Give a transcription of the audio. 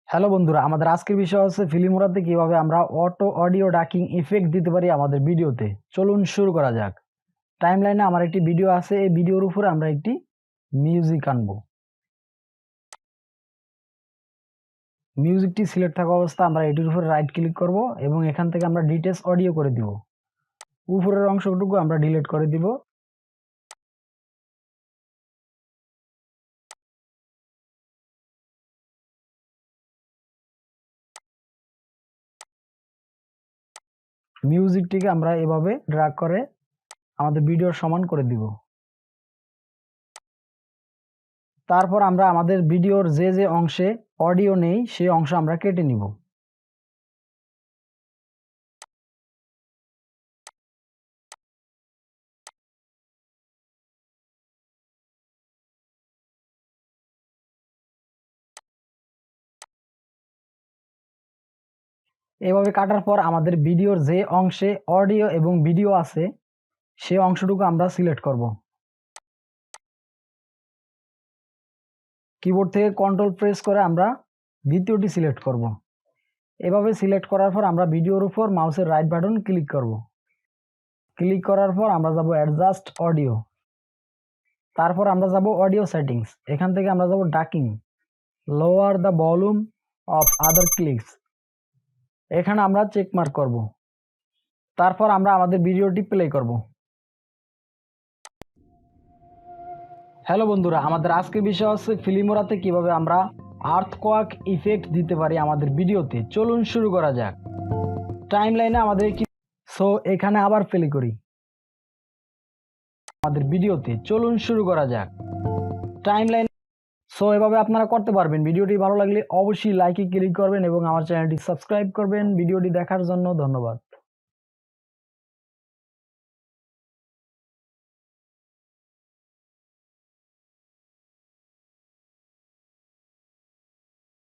Hello বন্ধুরা, আমাদের আজকের বিষয় হচ্ছে ফিল্মোরাতে কিভাবে আমরা অটো অডিও ডাকিং ইফেক্ট দিতে পারি আমাদের ভিডিওতে। চলুন শুরু করা যাক। টাইমলাইনে আমার একটি ভিডিও আছে, এই ভিডিওর উপরে আমরা একটি মিউজিক আনবো। মিউজিকটি সিলেক্ট থাকা অবস্থা আমরা এটির উপরে রাইট ক্লিক করব এবং এখান থেকে আমরা ডিটেলস অডিও করে দিব। উপরের অংশটুকু আমরা ডিলিট করে দিব। মিউজিকটিকে আমরা এভাবে ড্র্যাগ করে আমাদের ভিডিওর সমান করে দিব। তারপর আমরা আমাদের ভিডিওর যে অংশে অডিও নেই সেই অংশ আমরা কেটে নিব। এভাবে কাটার পর আমাদের ভিডিওর যে অংশে অডিও এবং ভিডিও আছে সেই অংশটুকু আমরা সিলেক্ট করব। কিবোর্ড থেকে কন্ট্রোল প্রেস করে আমরা দ্বিতীয়টি সিলেক্ট করব। এভাবে সিলেক্ট করার পর আমরা ভিডিওর উপর মাউসের রাইট বাটন ক্লিক করব। ক্লিক করার পর আমরা যাব অ্যাডজাস্ট অডিও। তারপর আমরা যাব অডিও সেটিংস। এখান থেকে আমরা যাব ডাকিং, lower the volume of other clicks. এখানে আমরা চেক মার্ক করব। তারপর আমরা আমাদের ভিডিওটি প্লে করব। হ্যালো বন্ধুরা, আমাদের আজকের বিষয় হচ্ছে ফিল্মোরাতে কিভাবে আমরা আর্থকোয়াক ইফেক্ট দিতে পারি আমাদের ভিডিওতে। চলুন শুরু করা যাক। টাইমলাইনে আমাদের এখানে আবার প্লে করি আমাদের ভিডিওতে। চলুন শুরু করা যাক। টাইমলাইন এভাবে আপনারা করতে পারবেন। ভিডিওটি ভালো লাগলে অবশ্যই লাইকে ক্লিক করবেন এবং আমার চ্যানেলটি সাবস্ক্রাইব করবেন। ভিডিওটি দেখার জন্য ধন্যবাদ।